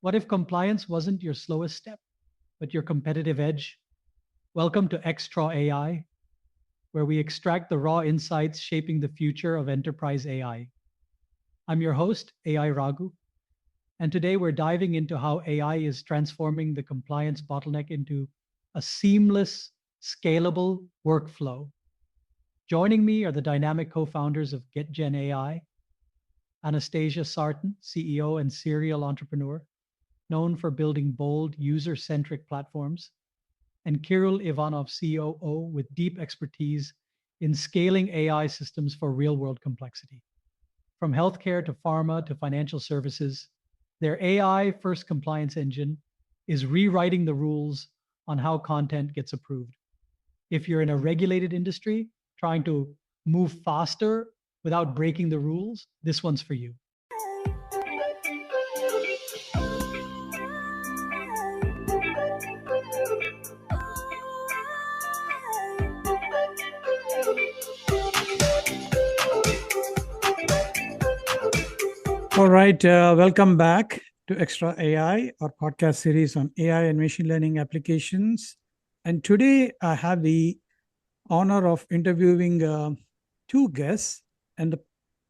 What if compliance wasn't your slowest step, but your competitive edge? Welcome to Extra AI, where we extract the raw insights shaping the future of enterprise AI. I'm your host, AI Raghu, and today we're diving into how AI is transforming the compliance bottleneck into a seamless, scalable workflow. Joining me are the dynamic co-founders of GetGen AI, Anastasia Sartan, CEO and serial entrepreneur, known for building bold, user-centric platforms, and Kiril Ivanov, COO, with deep expertise in scaling AI systems for real-world complexity. From healthcare to pharma to financial services, their AI-first compliance engine is rewriting the rules on how content gets approved. If you're in a regulated industry trying to move faster without breaking the rules, this one's for you. All right, welcome back to Extra AI, our podcast series on AI and machine learning applications. And today I have the honor of interviewing two guests, and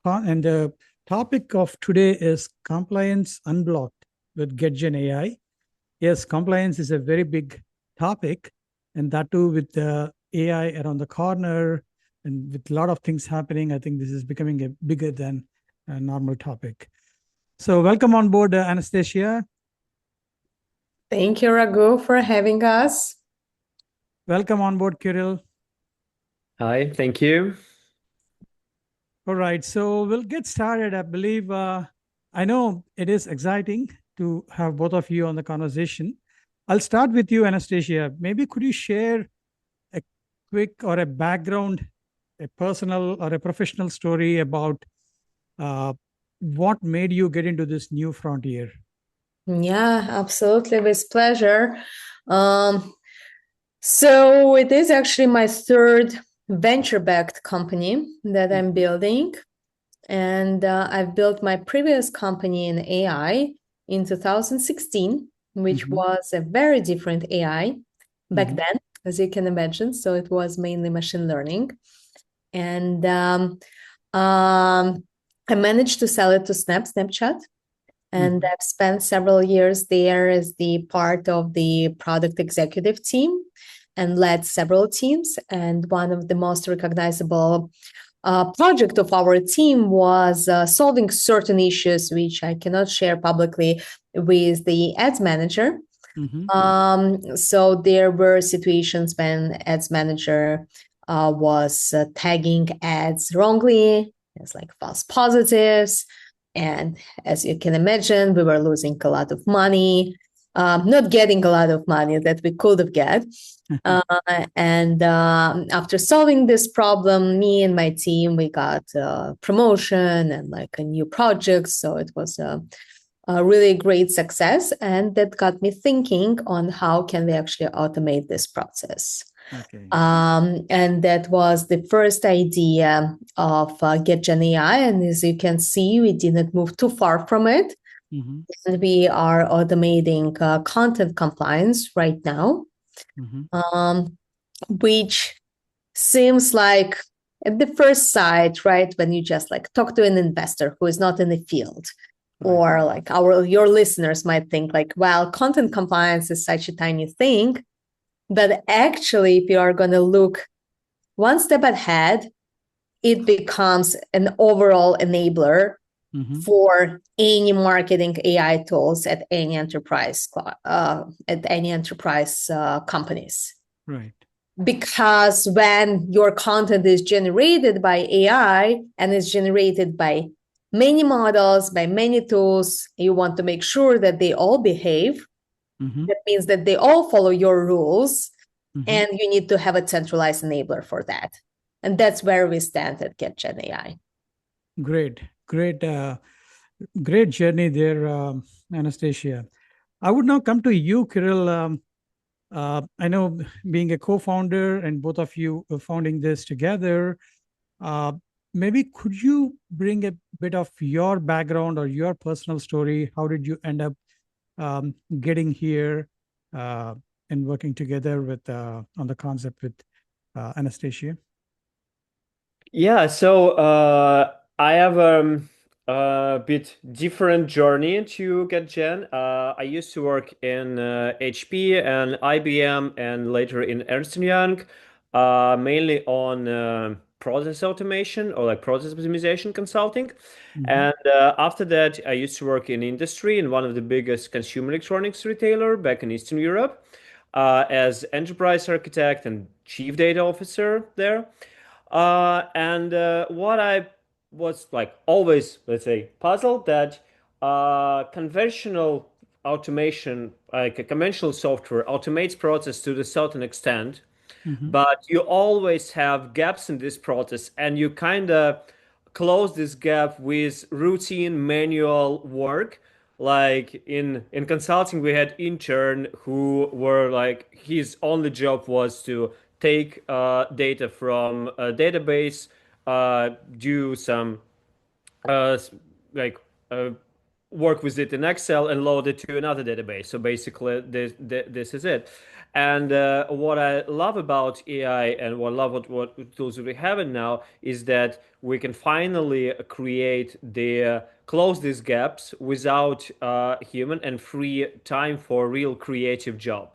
the topic of today is compliance unblocked with GetGen AI. Yes, compliance is a very big topic, and that too with AI around the corner and with a lot of things happening. I think this is becoming a bigger than a normal topic. So welcome on board, Anastasia. Thank you, Raghu, for having us. Welcome on board, Kiril. Hi, thank you. All right, so we'll get started. I believe, I know it is exciting to have both of you on the conversation. I'll start with you, Anastasia. Maybe could you share a quick or a background, a personal or a professional story about what made you get into this new frontier? Yeah, absolutely, with pleasure. So it is actually my third venture-backed company that I'm building. And I've built my previous company in AI in 2016, which was a very different AI back then, as you can imagine. So it was mainly machine learning. And I managed to sell it to Snapchat. And I've spent several years there as the part of the product executive team and led several teams. And one of the most recognizable project of our team was solving certain issues, which I cannot share publicly, with the ads manager. So there were situations when ads manager was tagging ads wrongly. It's like false positives. And as you can imagine, we were losing a lot of money, not getting a lot of money that we could have get. And after solving this problem, me and my team, we got promotion and like a new project. So it was a really great success. And that got me thinking on how can we actually automate this process. Okay. And that was the first idea of GetGen AI. And as you can see, we didn't move too far from it. And we are automating content compliance right now, which seems like at the first sight, right, when you just like talk to an investor who is not in the field, or like your listeners might think like, well, content compliance is such a tiny thing. But actually, if you are going to look one step ahead, it becomes an overall enabler for any marketing AI tools at any enterprise companies. Right. Because when your content is generated by AI and is generated by many models, by many tools, you want to make sure that they all behave. That means that they all follow your rules, and you need to have a centralized enabler for that. And that's where we stand at GetGen AI. Great journey there, Anastasia. I would now come to you, Kiril. I know being a co-founder and both of you founding this together, maybe could you bring a bit of your background or your personal story? How did you end up getting here and working together with on the concept with Anastasia? Yeah, so I have a bit different journey to GetGen. I used to work in HP and IBM and later in Ernst& Young, mainly on process automation or like process optimization consulting. And after that, I used to work in industry in one of the biggest consumer electronics retailer back in Eastern Europe as enterprise architect and chief data officer there. And what I was like always, let's say, puzzled that conventional automation, like a conventional software, automates process to a certain extent, but you always have gaps in this process, and you kind of close this gap with routine manual work. Like in consulting, we had intern who were like his only job was to take data from a database, do some uh, like uh, work with it in Excel and load it to another database. So basically, this is it. And what I love about AI and what I love what tools we have it now is that we can finally create the close these gaps without human and free time for real creative job.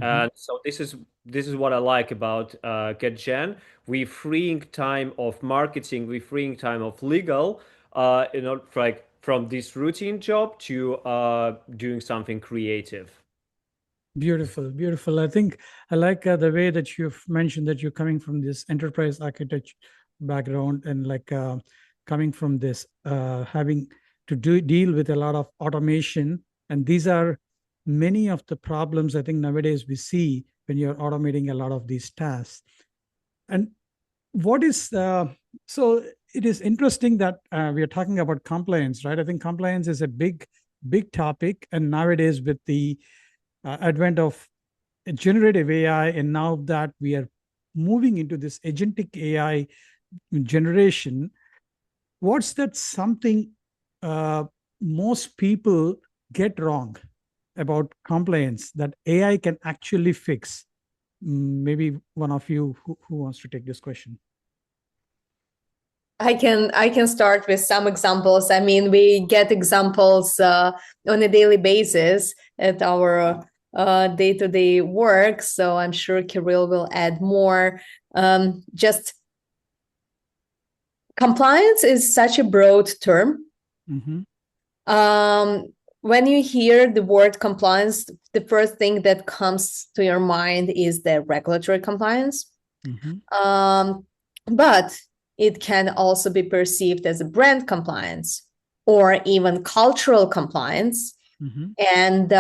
And so this is what I like about GetGen. We freeing time of marketing, we freeing time of legal, like from this routine job to doing something creative. Beautiful, beautiful. I think I like the way that you've mentioned that you're coming from this enterprise architecture background and like coming from this having to deal with a lot of automation. And these are many of the problems I think nowadays we see when you're automating a lot of these tasks. And what is so it is interesting that we are talking about compliance, right? I think compliance is a big topic, and nowadays with the advent of generative AI, and now that we are moving into this agentic AI generation, what's that something most people get wrong about compliance that AI can actually fix? Maybe one of you who wants to take this question. I can start with some examples. I mean, we get examples on a daily basis at our day-to-day work. So I'm sure Kiril will add more. Just compliance is such a broad term. When you hear the word compliance, the first thing that comes to your mind is the regulatory compliance. But it can also be perceived as a brand compliance or even cultural compliance. And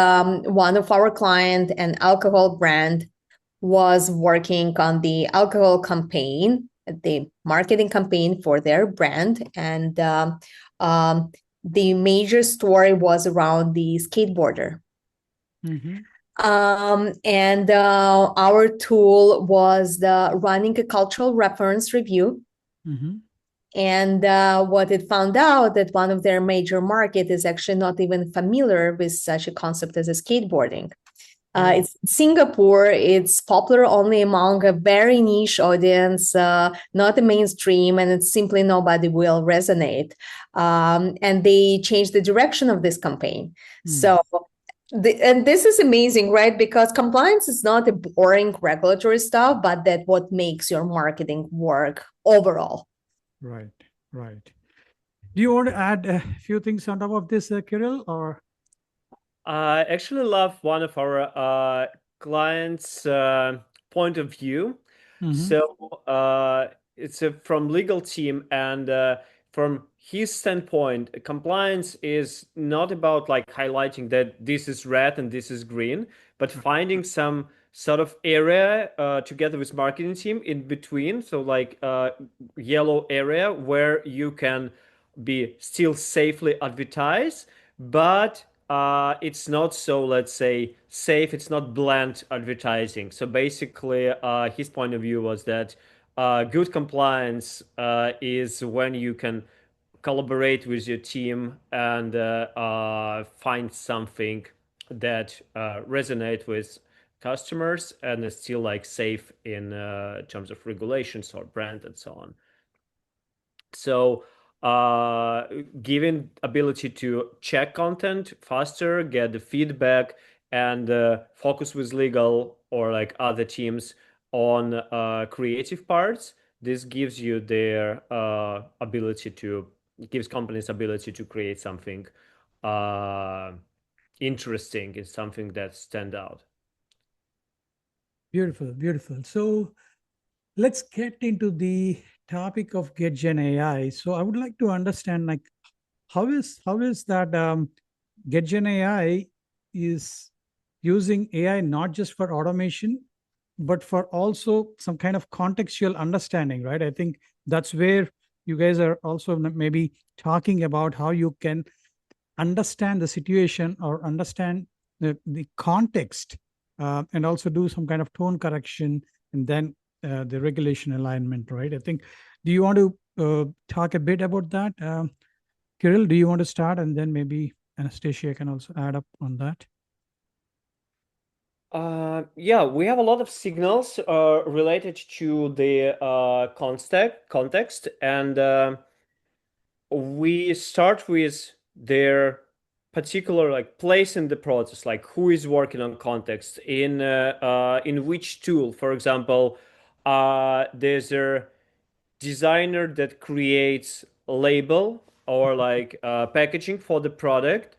one of our client, an alcohol brand, was working on the alcohol campaign, the marketing campaign for their brand. And the major story was around the skateboarder. And our tool was running a cultural reference review. And what it found out that one of their major market is actually not even familiar with such a concept as a skateboarding. It's Singapore. It's popular only among a very niche audience, not the mainstream, and it's simply nobody will resonate. And they changed the direction of this campaign. So, and this is amazing, right? Because compliance is not a boring regulatory stuff, but that what makes your marketing work overall. Right. Do you want to add a few things on top of this, Kiril, or? I actually love one of our clients' point of view. So it's from legal team, and from his standpoint, compliance is not about like highlighting that this is red and this is green, but finding some sort of area together with marketing team in between. So like yellow area where you can be still safely advertised, but it's not so, let's say, safe. It's not bland advertising. So basically, his point of view was that good compliance is when you can collaborate with your team and find something that resonate with customers and is still like safe in terms of regulations or brand and so on. So giving ability to check content faster, get the feedback, and focus with legal or like other teams on creative parts. This gives you their gives companies ability to create something interesting is something that stand out. Beautiful, beautiful. So let's get into the topic of GetGen AI. So I would like to understand, like, how is that GetGen AI is using AI not just for automation, but for also some kind of contextual understanding, right? I think that's where you guys are also maybe talking about how you can understand the situation or understand the context, and also do some kind of tone correction, and then the regulation alignment, right? I think, do you want to talk a bit about that? Kiril, do you want to start, and then maybe Anastasia can also add up on that? Yeah, we have a lot of signals related to the context, and we start with their particular like place in the process, like who is working on context in which tool. For example, there's a designer that creates a label or like packaging for the product.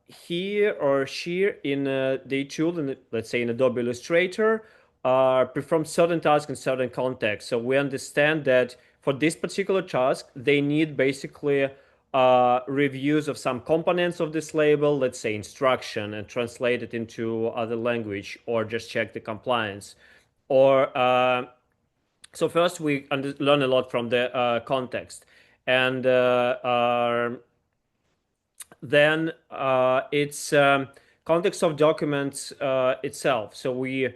He or she in the tool, let's say in Adobe Illustrator, perform certain tasks in certain contexts. So we understand that for this particular task, they need basically reviews of some components of this label, let's say instruction, and translate it into other language, or just check the compliance. Or so first we learn a lot from the context, and then it's context of documents itself. So we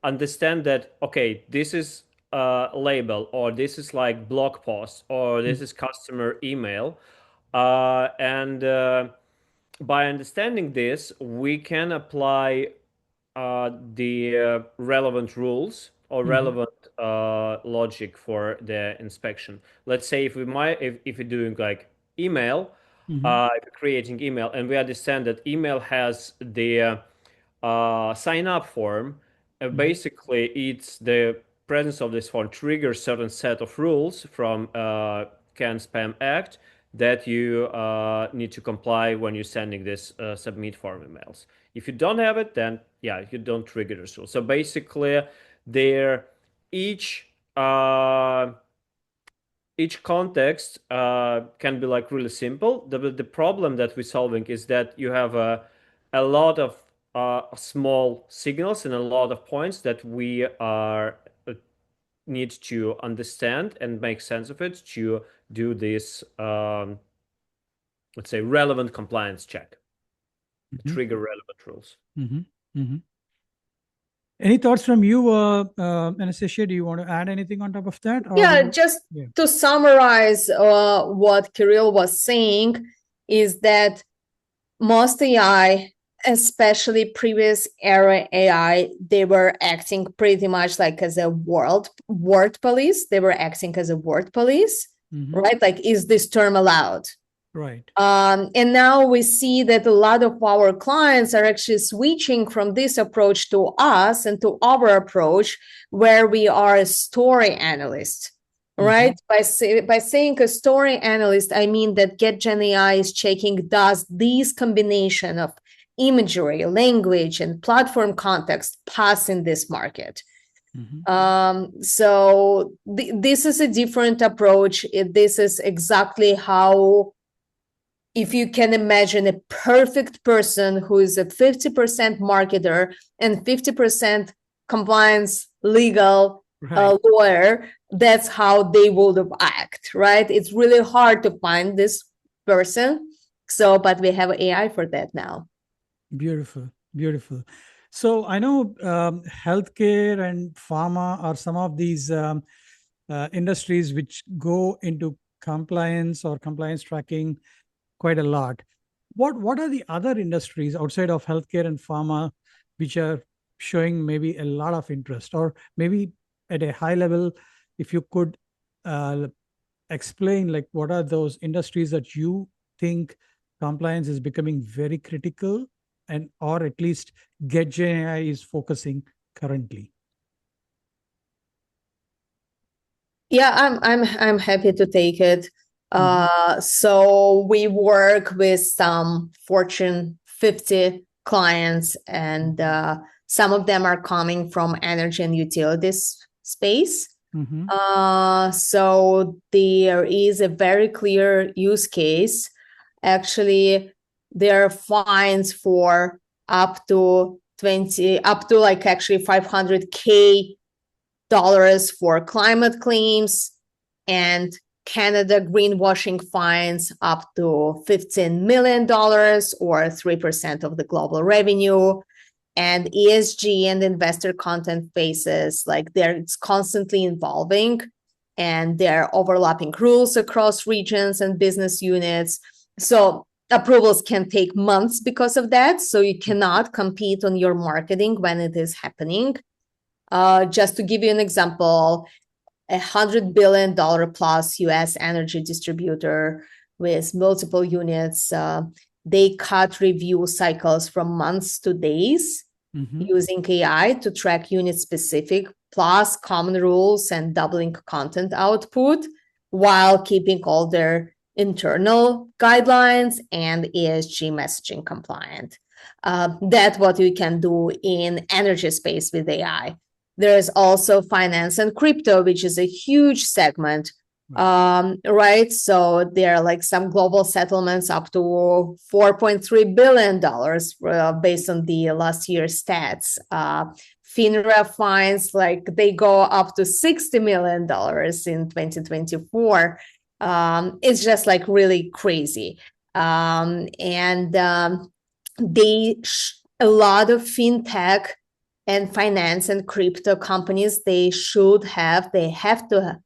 understand that, okay, this is a label, or this is like blog post, or this is customer email. And by understanding this, we can apply the relevant rules or relevant logic for the inspection. Let's say if we're doing like email, creating email, and we understand that email has the sign up form. Basically, it's the presence of this form triggers certain set of rules from CAN Spam Act that you need to comply when you're sending this submit form emails. If you don't have it, then yeah, you don't trigger this rule. So basically, there each context can be like really simple. The problem that we're solving is that you have a lot of small signals and a lot of points that we are need to understand and make sense of it to do this, let's say, relevant compliance check, trigger relevant rules. Any thoughts from you, Anastasia? Do you want to add anything on top of that? Yeah, just to summarize what Kiril was saying is that most AI, especially previous era AI, they were acting pretty much like as a word police. They were acting as a word police, right? Like, is this term allowed? Right. And now we see that a lot of our clients are actually switching from this approach to us and to our approach, where we are a story analyst, right? By saying a story analyst, I mean that GetGenAI is checking, does this combination of imagery, language, and platform context pass in this market? So this is a different approach. This is exactly how, if you can imagine a perfect person who is a 50% marketer and 50% compliance legal lawyer, that's how they would act, right? It's really hard to find this person. So, but we have AI for that now. Beautiful, beautiful. So I know healthcare and pharma are some of these industries which go into compliance or compliance tracking quite a lot. what are the other industries outside of healthcare and pharma which are showing maybe a lot of interest, or maybe at a high level, if you could uh, explain like what are those industries that you think compliance is becoming very critical, and or at least GetGenAI is focusing currently? Yeah, I'm happy to take it. So we work with some Fortune 50 clients, and some of them are coming from energy and utilities space. So there is a very clear use case. Actually, there are fines for up to like actually $500K for climate claims, and Canada greenwashing fines up to $15 million or 3% of the global revenue. And ESG and investor content phases, like it's constantly evolving, and there are overlapping rules across regions and business units. So approvals can take months because of that. So you cannot compete on your marketing when it is happening. Just to give you an example, $100 billion plus US energy distributor with multiple units, they cut review cycles from months to days using AI to track unit specific plus common rules and doubling content output while keeping all their internal guidelines and ESG messaging compliant. That's what we can do in energy space with AI. There is also finance and crypto, which is a huge segment, right? So there are like some global settlements up to $4.3 billion based on the last year's stats. FINRA fines, like they go up to $60 million in 2024. It's just like really crazy. A lot of fintech and finance and crypto companies, they have to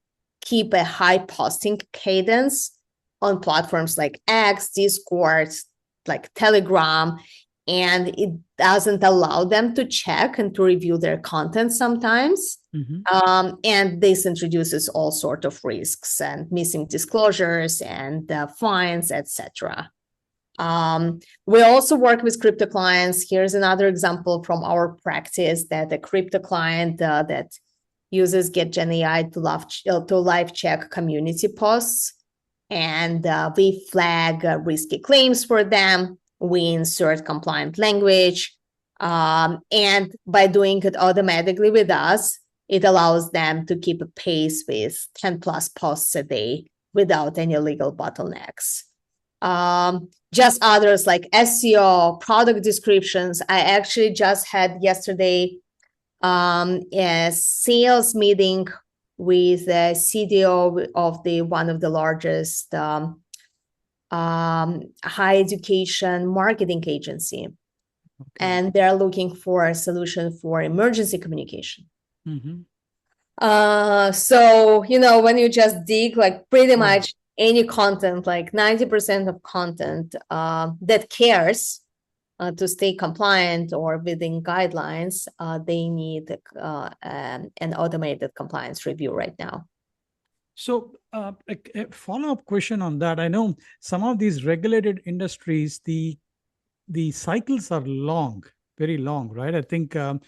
keep a high posting cadence on platforms like X, Discord, like Telegram, and it doesn't allow them to check and to review their content sometimes. And this introduces all sorts of risks and missing disclosures and fines, etc. We also work with crypto clients. Here's another example from our practice that a crypto client that uses GetGenAI to live check community posts, and we flag risky claims for them. We insert compliant language, and by doing it automatically with us, it allows them to keep a pace with 10 plus posts a day without any legal bottlenecks. Just others like SEO, product descriptions. I actually just had yesterday a sales meeting with the CDO of one of the largest high education marketing agency. And they're looking for a solution for emergency communication. So, when you just dig, like pretty much any content, like 90% of content that cares to stay compliant or within guidelines, they need an automated compliance review right now. So a follow-up question on that. I know some of these regulated industries, the cycles are long, very long, right? I think when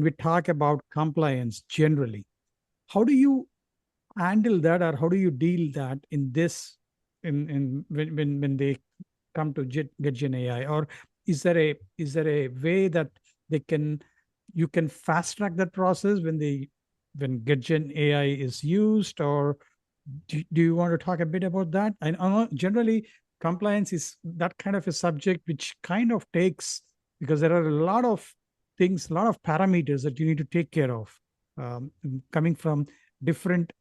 we talk about compliance generally, how do you handle that, or how do you deal that in this when they come to GetGenAI? Or is there a way that you can fast track that process when GetGenAI is used? Or do you want to talk a bit about that? I know generally compliance is that kind of a subject which kind of takes, because there are a lot of things, a lot of parameters that you need to take care of, coming from different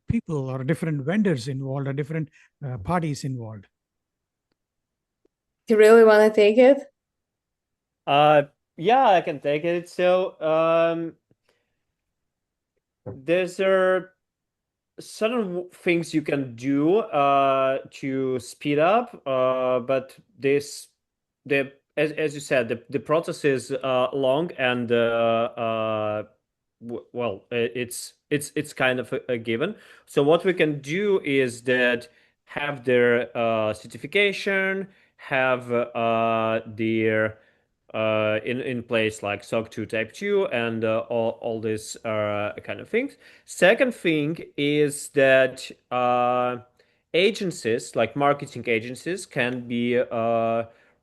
people or different vendors involved or different parties involved. Do you really want to take it? Yeah, I can take it. So there's certain things you can do to speed up, but as you said, the process is long, and it's kind of a given. So what we can do is that have their certification, have their in place, like SOC 2 Type 2 and all these kind of things. Second thing is that agencies, like marketing agencies, can be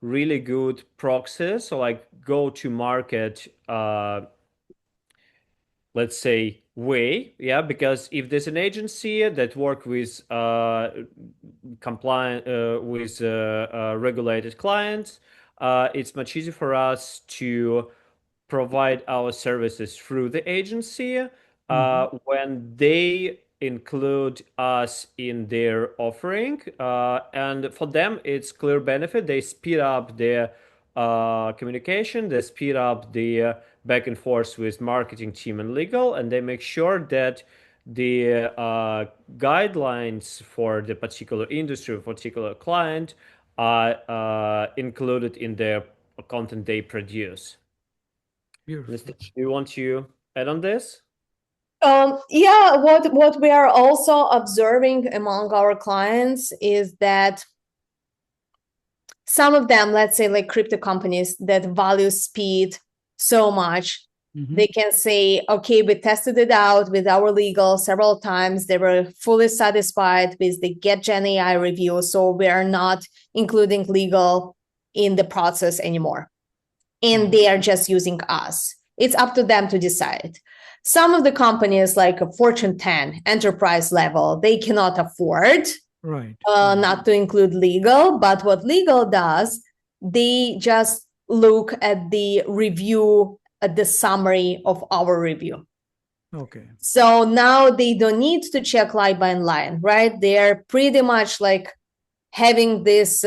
really good proxies, so like go to market, let's say, way. Yeah, because if there's an agency that work with compliant with regulated clients, it's much easier for us to provide our services through the agency when they include us in their offering. And for them, it's clear benefit. They speed up their communication, they speed up the back and forth with marketing team and legal, and they make sure that the guidelines for the particular industry, particular client, are included in the content they produce. Beautiful. Anastasia, do you want to add on this? Yeah, what we are also observing among our clients is that some of them, let's say like crypto companies that value speed so much, they can say, okay, we tested it out with our legal several times. They were fully satisfied with the GetGenAI review, so we are not including legal in the process anymore. And they are just using us. It's up to them to decide. Some of the companies, like a Fortune 10 enterprise level, they cannot afford not to include legal. But what legal does, they just look at the review, at the summary of our review. Okay. So now they don't need to check line by line, right? They're pretty much like having this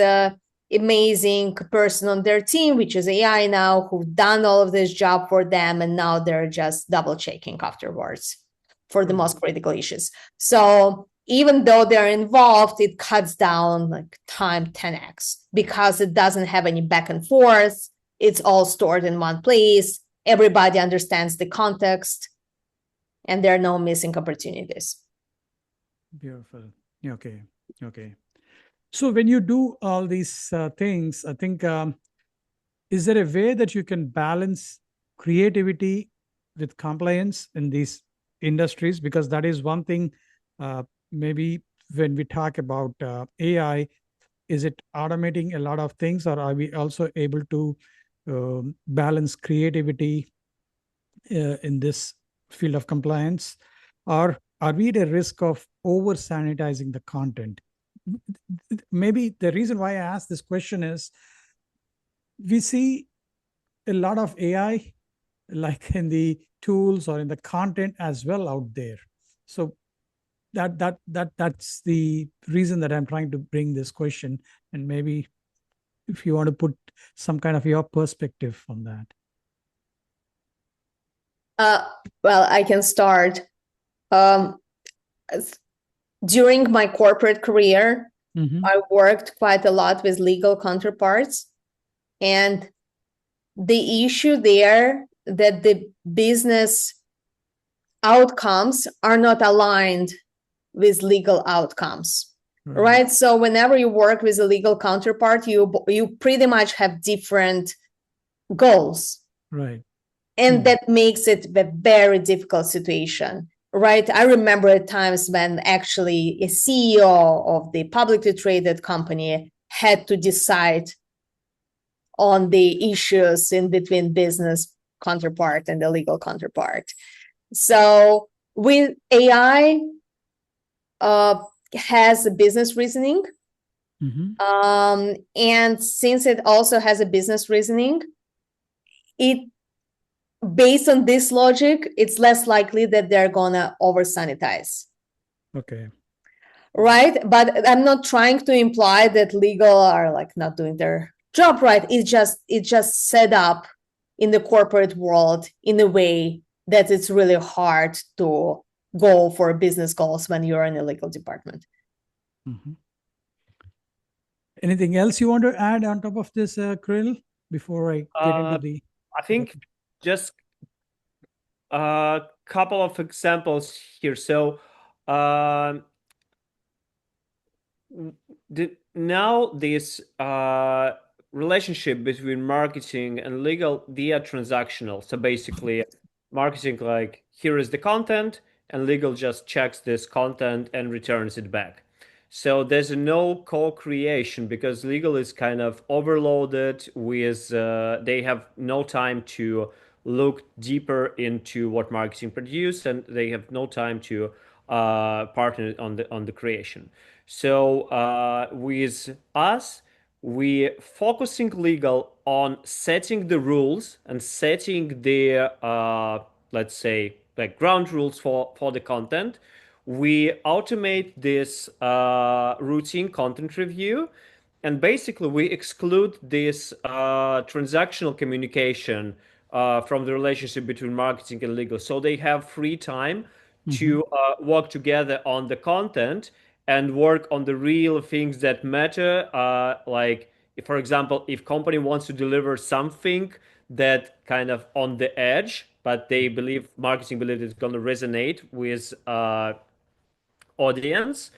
amazing person on their team, which is AI now, who've done all of this job for them, and now they're just double checking afterwards for the most critical issues. So even though they're involved, it cuts down like time 10x because it doesn't have any back and forth. It's all stored in one place. Everybody understands the context, and there are no missing opportunities. Beautiful. Okay. So when you do all these things, I think, is there a way that you can balance creativity with compliance in these industries? Because that is one thing, maybe when we talk about AI, is it automating a lot of things, or are we also able to balance creativity in this field of compliance? Or are we at a risk of over sanitizing the content? Maybe the reason why I asked this question is we see a lot of AI, like in the tools or in the content as well out there. So that's the reason that I'm trying to bring this question. And maybe if you want to put some kind of your perspective on that. Well, I can start. During my corporate career, I worked quite a lot with legal counterparts. And the issue there that the business outcomes are not aligned with legal outcomes, right? So whenever you work with a legal counterpart, you pretty much have different goals. Right. And that makes it a very difficult situation, right? I remember at times when actually a CEO of the publicly traded company had to decide on the issues in between business counterpart and the legal counterpart. So with AI, has a business reasoning. And since it also has a business reasoning, based on this logic, it's less likely that they're gonna over sanitize. Okay. Right? But I'm not trying to imply that legal are like not doing their job right. It's just set up in the corporate world in a way that it's really hard to goal for business goals when you're in a legal department. Anything else you want to add on top of this, Kiril, before I get into the... I think just a couple of examples here. So now this relationship between marketing and legal, they are transactional. So basically, marketing, like, here is the content, and legal just checks this content and returns it back. So there's no co-creation because legal is kind of overloaded with, they have no time to look deeper into what marketing produced, and they have no time to partner on the creation. So with us, we focusing legal on setting the rules and setting the let's say, like, ground rules for the content. We automate this routine content review, and basically we exclude this transactional communication from the relationship between marketing and legal, so they have free time to work together on the content and work on the real things that matter. Like, if, for example, if company wants to deliver something that kind of on the edge, but they believe, marketing believe it's going to resonate with audience,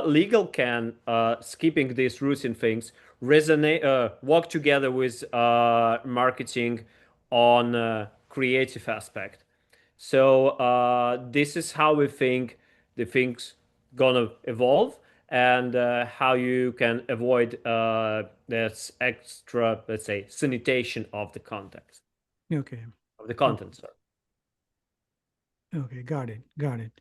legal can, skipping these routine things, resonate, work together with marketing on creative aspect. So this is how we think the things gonna evolve, and how you can avoid this extra, let's say, sanitation of the context. Okay. Of the content, sorry. Okay, got it.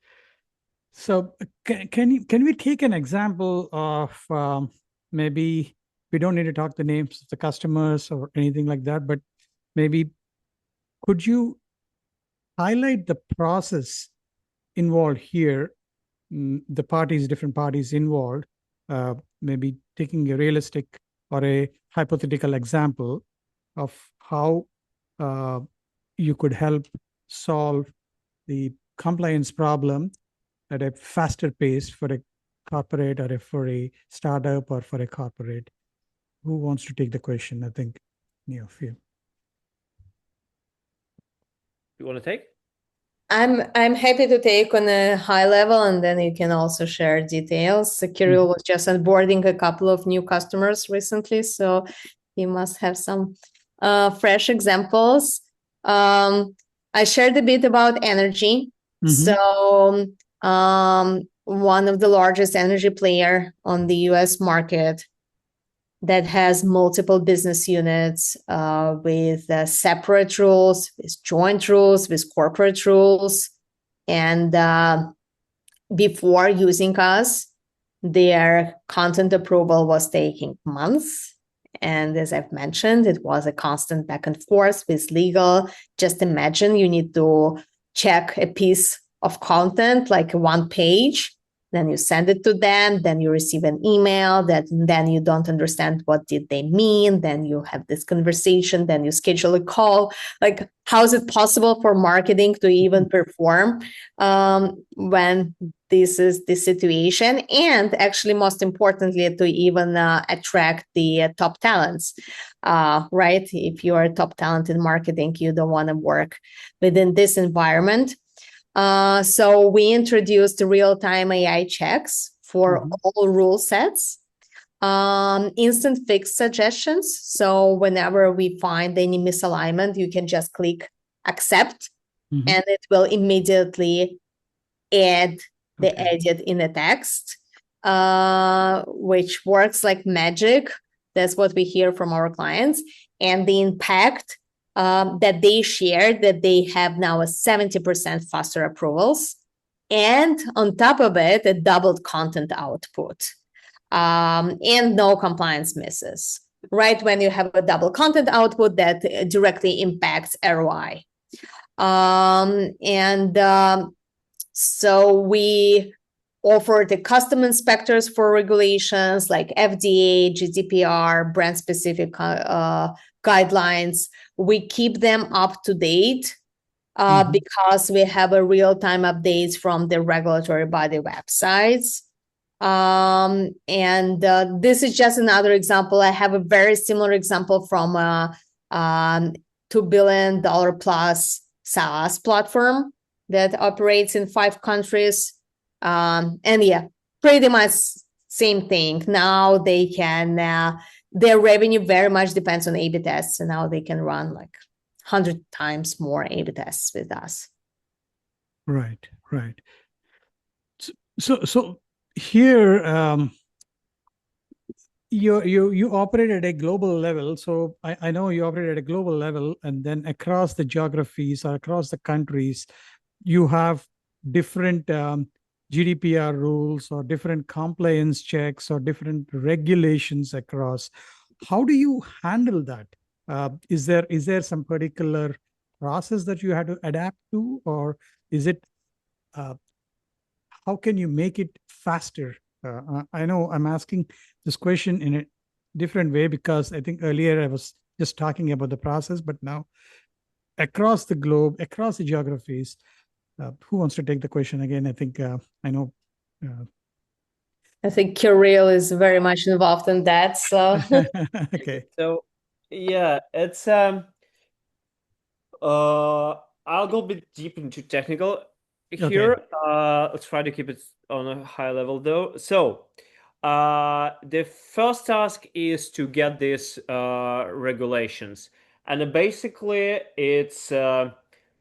So can we take an example of maybe we don't need to talk the names of the customers or anything like that, but maybe could you highlight the process involved here, the different parties involved, maybe taking a realistic or a hypothetical example of how you could help solve the compliance problem at a faster pace for a corporate, or for a startup, or for a corporate. Who wants to take the question? I think any of you. You want to take? I'm happy to take on a high level, and then you can also share details. So Kiril was just onboarding a couple of new customers recently, so he must have some fresh examples. I shared a bit about energy. So one of the largest energy player on the US market that has multiple business units with separate rules, with joint rules, with corporate rules. And before using us, their content approval was taking months. And as I've mentioned, it was a constant back and forth with legal. Just imagine you need to check a piece of content, like one page, then you send it to them, then you receive an email, then you don't understand what did they mean, then you have this conversation, then you schedule a call. Like, how is it possible for marketing to even perform when this is the situation? And actually, most importantly, to even attract the top talents, right? If you are a top talent in marketing, you don't want to work within this environment. So we introduced real-time AI checks for all rule sets, instant fix suggestions. So whenever we find any misalignment, you can just click accept, and it will immediately add the edit in the text, which works like magic. That's what we hear from our clients. And the impact that they shared, that they have now a 70% faster approvals, and on top of it, a doubled content output, and no compliance misses. Right when you have a double content output, that directly impacts ROI. So we offer the custom inspectors for regulations like FDA, GDPR, brand-specific guidelines. We keep them up to date because we have a real-time updates from the regulatory body websites. This is just another example. I have a very similar example from a $2 billion plus SaaS platform that operates in 5 countries. Pretty much same thing. Now they can, their revenue very much depends on A/B tests, and now they can run like 100 times more A/B tests with us. Right. So here, you operate at a global level. So I know you operate at a global level, and then across the geographies or across the countries, you have different GDPR rules or different compliance checks or different regulations across. How do you handle that? Is there some particular process that you had to adapt to, or is it how can you make it faster? I know I'm asking this question in a different way because I think earlier I was just talking about the process, but now across the globe, across the geographies, who wants to take the question again? I think I know. I think Kiril is very much involved in that. So okay. So yeah, it's I'll go a bit deep into technical here. Okay. Let's try to keep it on a high level though. So the first task is to get these regulations, and basically it's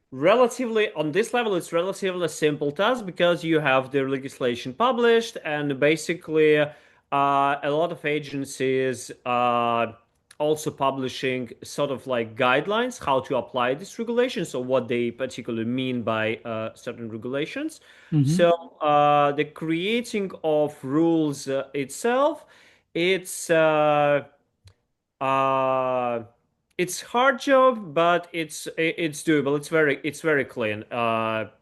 relatively on this level it's relatively simple task because you have the legislation published, and basically a lot of agencies also publishing sort of like guidelines how to apply this regulation, so what they particularly mean by certain regulations. So the creating of rules itself, it's it's hard job, but it's doable. It's very clean.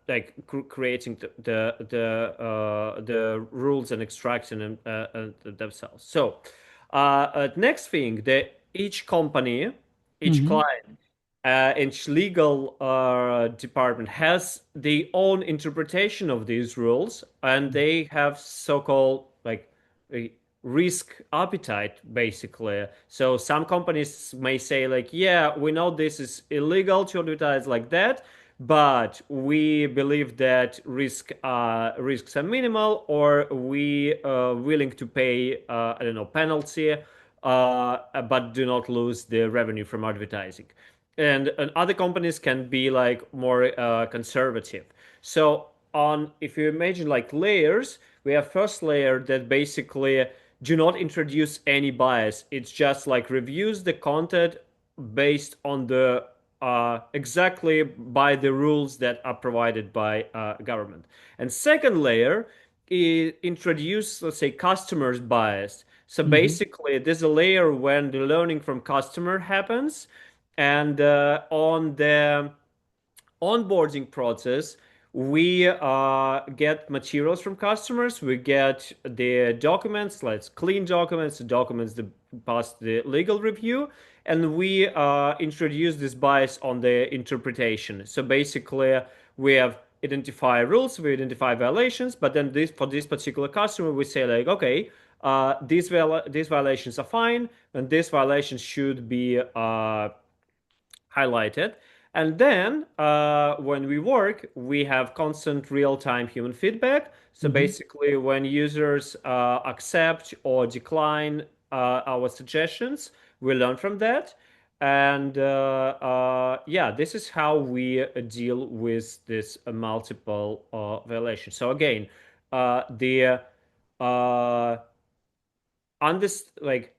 Like creating the rules and extracting them themselves. So next thing, each company, each client, each legal department has their own interpretation of these rules, and they have so-called like a risk appetite basically. So some companies may say like, yeah, we know this is illegal to advertise like that, but we believe that risks are minimal, or we are willing to pay I don't know, penalty, but do not lose the revenue from advertising. And other companies can be like more conservative. So on, if you imagine like layers, we have first layer that basically do not introduce any bias. It's just like reviews the content based on the exactly by the rules that are provided by government. And second layer is introduce, let's say, customers bias. So basically, there's a layer when the learning from customer happens, and on the onboarding process, we get materials from customers. We get the documents, like clean documents, the documents that pass the legal review, and we introduce this bias on the interpretation. So basically, we have identify rules, we identify violations, but then this for this particular customer, we say like, okay, these violations are fine, and these violations should be highlighted. And then when we work, we have constant real-time human feedback. So basically, when users accept or decline our suggestions, we learn from that. And yeah, this is how we deal with this multiple violations. So again, the like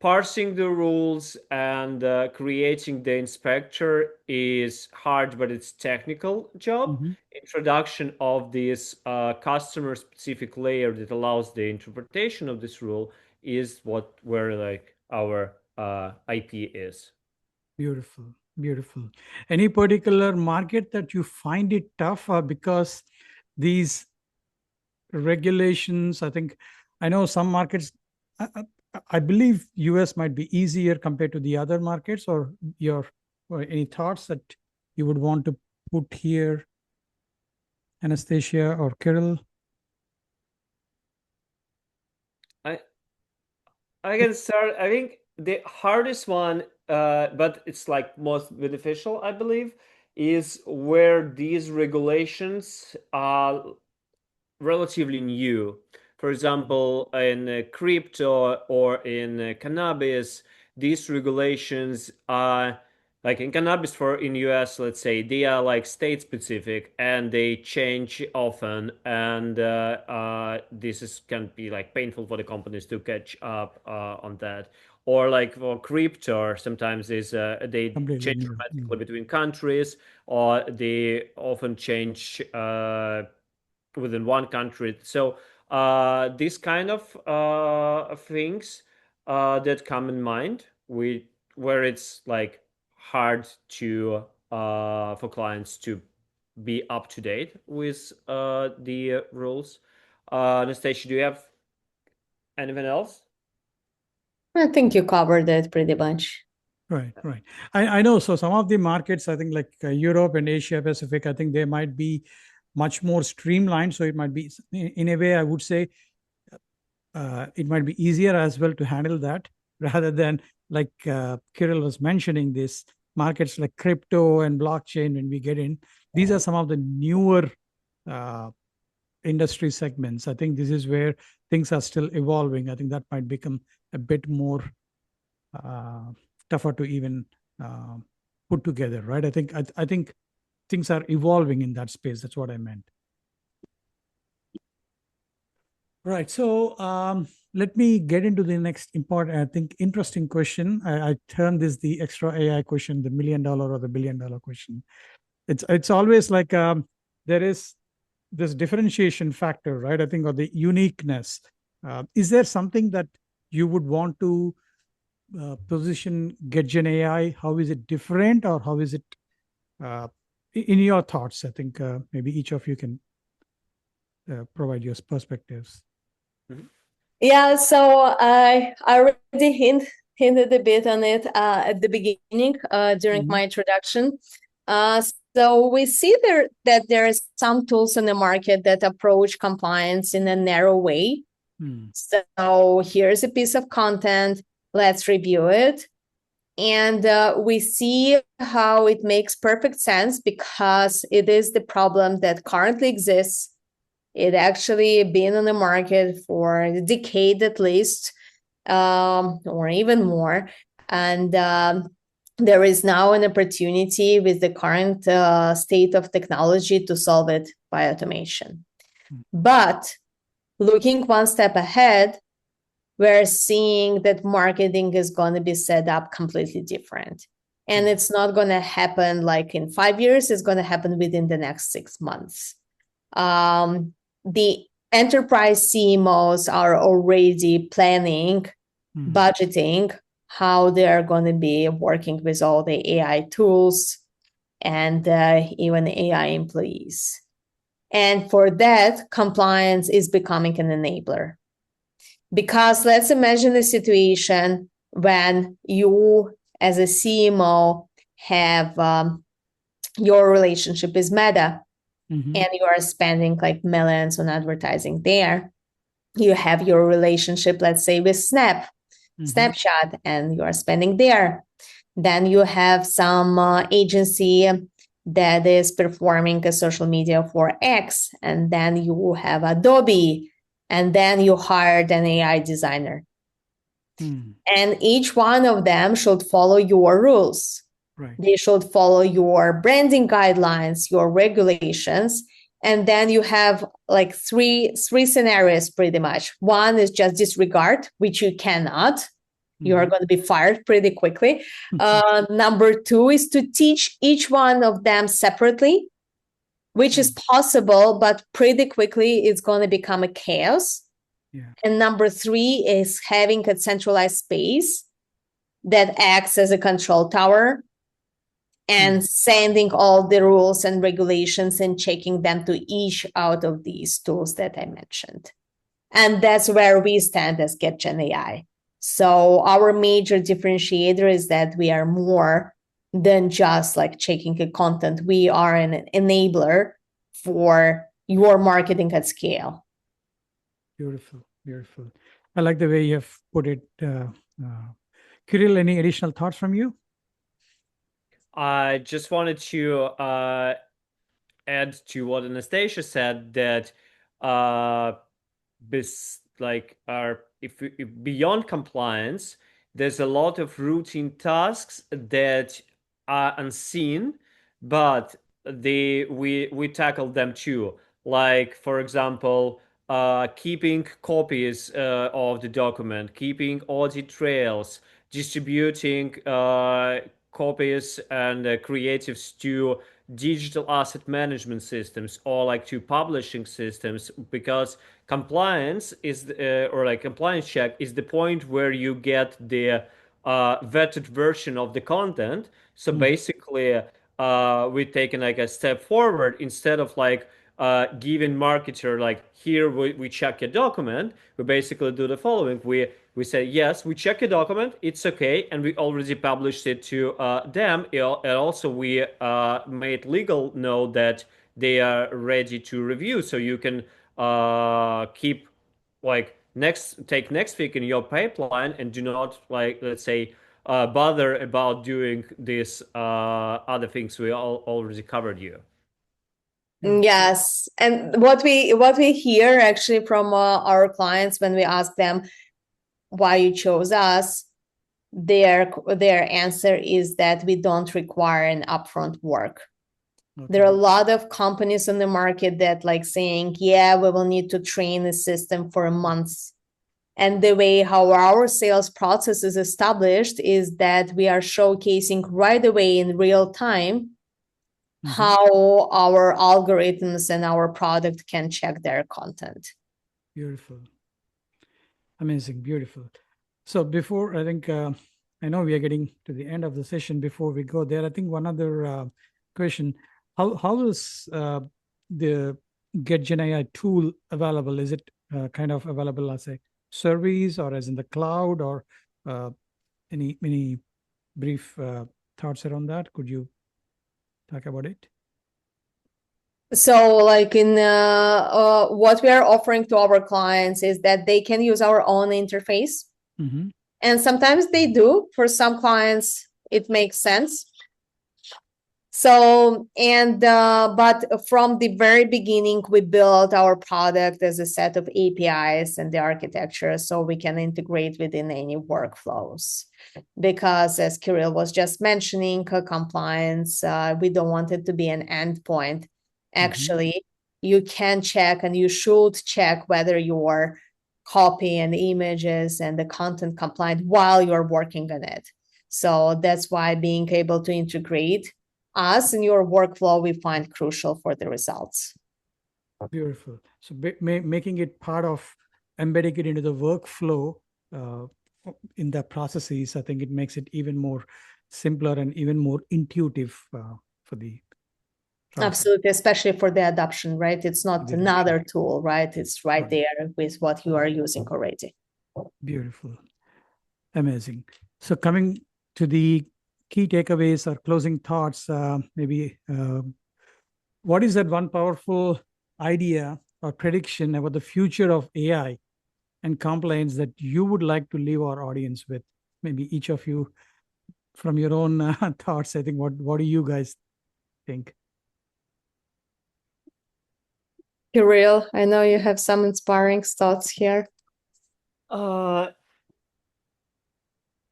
parsing the rules and creating the inspector is hard, but it's technical job. Introduction of this customer specific layer that allows the interpretation of this rule is where like our IP is. Beautiful. Any particular market that you find it tough, because these regulations, I know some markets, I believe US might be easier compared to the other markets, or any thoughts that you would want to put here? Anastasia or Kiril? I can start. I think the hardest one, but it's like most beneficial, I believe, is where these regulations are relatively new. For example, in crypto or in cannabis, these regulations are like in cannabis for in US, let's say, they are like state specific and they change often, and this is can be like painful for the companies to catch up on that. Or like for crypto, sometimes is they Completely change new. dramatically between countries, or they often change within one country. So these kind of things that come in mind, where it's like hard to for clients to be up to date with the rules. Anastasia, do you have anything else? I think you covered it pretty much. Right. I know. So some of the markets, I think like Europe and Asia Pacific, I think they might be much more streamlined. So it might be, in a way, I would say it might be easier as well to handle that rather than like Kiril was mentioning this markets like crypto and blockchain. When we get in, these are some of the newer industry segments. I think this is where things are still evolving. I think that might become a bit more tougher to even put together, right? I think things are evolving in that space. That's what I meant. Right. So let me get into the next important, I think, interesting question. I term this the extra AI question, the $1 million or the $1 billion question. It's always like there is this differentiation factor, right? I think, or the uniqueness. Is there something that you would want to position GetGen AI? How is it different, or how is it in your thoughts? I think maybe each of you can provide your perspectives. Yeah, so I already hinted a bit on it at the beginning during my introduction. So we see that there are some tools in the market that approach compliance in a narrow way. So here's a piece of content, let's review it. And we see how it makes perfect sense because it is the problem that currently exists. It actually been on the market for a decade at least, or even more. And there is now an opportunity with the current state of technology to solve it by automation. But looking one step ahead, we're seeing that marketing is going to be set up completely different. And it's not going to happen like in 5 years, it's going to happen within the next 6 months. The enterprise CMOs are already planning, budgeting how they are going to be working with all the AI tools and even AI employees. And for that, compliance is becoming an enabler. Because let's imagine a situation when you, as a CMO, have your relationship is Meta, and you are spending like millions on advertising there. You have your relationship, let's say, with Snapchat, and you are spending there. Then you have some agency that is performing a social media for X, and then you have Adobe, and then you hired an AI designer. And each one of them should follow your rules. Right. They should follow your branding guidelines, your regulations. And then you have like three scenarios pretty much. One is just disregard, which you cannot. You are going to be fired pretty quickly. Number two is to teach each one of them separately, which is possible, but pretty quickly it's going to become a chaos. And number three is having a centralized space that acts as a control tower and sending all the rules and regulations and checking them to each out of these tools that I mentioned. And that's where we stand as GetGen AI. So our major differentiator is that we are more than just like checking the content. We are an enabler for your marketing at scale. Beautiful, beautiful. I like the way you have put it. Kiril, any additional thoughts from you? I just wanted to add to what Anastasia said that if beyond compliance, there's a lot of routine tasks that are unseen, but we tackle them too. Like for example, keeping copies of the document, keeping audit trails, distributing copies and creatives to digital asset management systems or like to publishing systems, because compliance is or like compliance check is the point where you get the vetted version of the content. So basically we're taking like a step forward. Instead of like giving marketer like, here we check a document, we basically do the following: we say, yes, we check a document, it's okay, and we already published it to them, and also we made legal know that they are ready to review, so you can keep like take next week in your pipeline, and do not, like, let's say, bother about doing these other things we already covered you. Yes, and what we hear actually from our clients when we ask them why you chose us, their answer is that we don't require an upfront work. Okay. There are a lot of companies on the market that like saying, yeah, we will need to train the system for months. And the way how our sales process is established is that we are showcasing right away in real time how our algorithms and our product can check their content. Beautiful. Amazing. Beautiful. So before, I think, I know we are getting to the end of the session. Before we go there, I think one other question: how is the GetGenAI tool available? Is it kind of available as a service or as in the cloud, or any brief thoughts around that? Could you talk about it? So like in what we are offering to our clients is that they can use our own interface. And sometimes they do. For some clients, it makes sense. So, and but from the very beginning, we built our product as a set of APIs and the architecture so we can integrate within any workflows. Because as Kiril was just mentioning, compliance, we don't want it to be an endpoint. Actually, you can check and you should check whether your copy and images and the content compliant while you're working on it. So that's why being able to integrate us in your workflow, we find crucial for the results. Beautiful. So making it part of, embedding it into the workflow in the processes, I think it makes it even more simpler and even more intuitive for the process. Absolutely, especially for the adoption, right? It's not another tool, right? It's right there with what you are using already. Beautiful. Amazing. So coming to the key takeaways or closing thoughts, maybe what is that one powerful idea or prediction about the future of AI and compliance that you would like to leave our audience with? Maybe each of you from your own thoughts. I think, what do you guys think? Kiril, I know you have some inspiring thoughts here.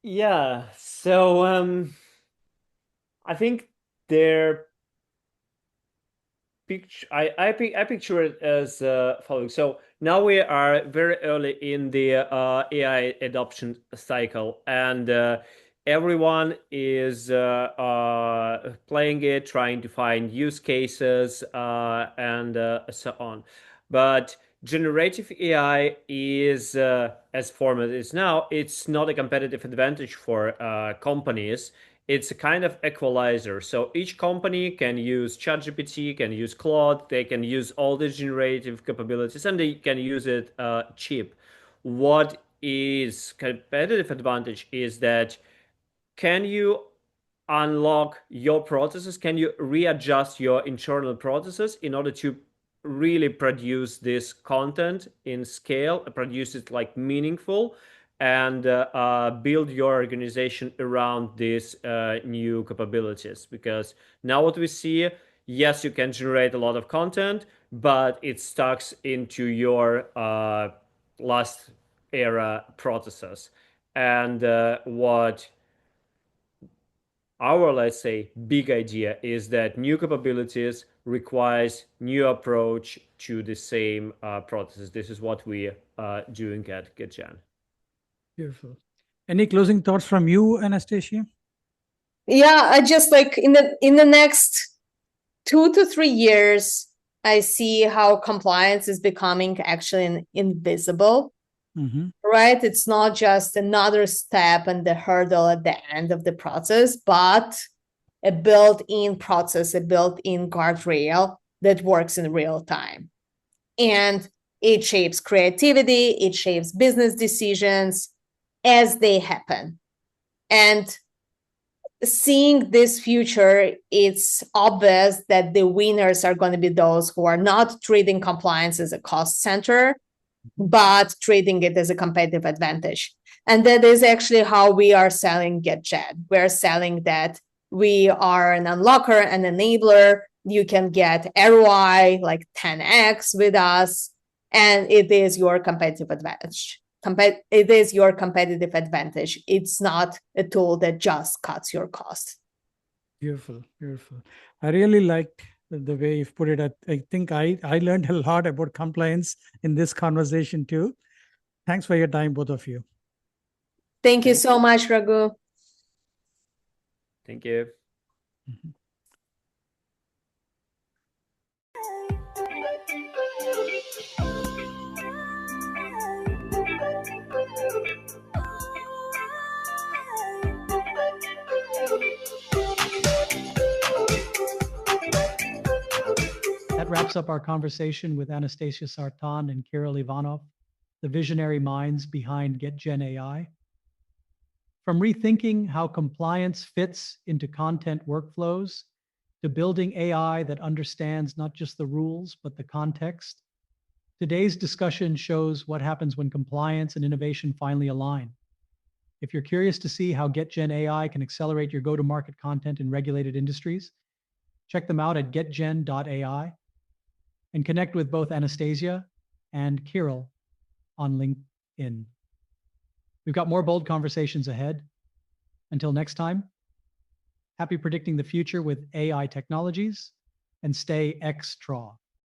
Yeah. So I think their picture, I picture it as following. So now we are very early in the AI adoption cycle, and everyone is playing it, trying to find use cases, and so on. But generative AI is, as format is now, it's not a competitive advantage for companies. It's a kind of equalizer. So each company can use ChatGPT, can use Claude, they can use all the generative capabilities, and they can use it cheap. What is competitive advantage is that can you unlock your processes? Can you readjust your internal processes in order to really produce this content in scale, produce it like meaningful, and build your organization around these new capabilities? Because now what we see, yes, you can generate a lot of content, but it stucks into your last era processes. And what our, let's say, big idea is that new capabilities requires new approach to the same processes. This is what we are doing at GetGen. Beautiful. Any closing thoughts from you, Anastasia? Yeah, I just like in the next 2 to 3 years, I see how compliance is becoming actually invisible. Right? It's not just another step and the hurdle at the end of the process, but a built-in process, a built-in guardrail that works in real time. And it shapes creativity, it shapes business decisions as they happen. And seeing this future, it's obvious that the winners are going to be those who are not treating compliance as a cost center, but treating it as a competitive advantage. And that is actually how we are selling GetGen. We're selling that we are an unlocker, an enabler. You can get ROI like 10x with us, and it is your competitive advantage. It is your competitive advantage. It's not a tool that just cuts your cost. Beautiful, beautiful. I really liked the way you've put it. I think I learned a lot about compliance in this conversation too. Thanks for your time, both of you. Thank you so much, Raghu. Thank you. That wraps up our conversation with Anastasia Sartan and Kiril Ivanov, the visionary minds behind GetGen AI. From rethinking how compliance fits into content workflows to building AI that understands not just the rules, but the context, today's discussion shows what happens when compliance and innovation finally align. If you're curious to see how GetGen AI can accelerate your go-to-market content in regulated industries, check them out at getgen.ai and connect with both Anastasia and Kiril on LinkedIn. We've got more bold conversations ahead. Until next time, happy predicting the future with AI technologies, and stay extra.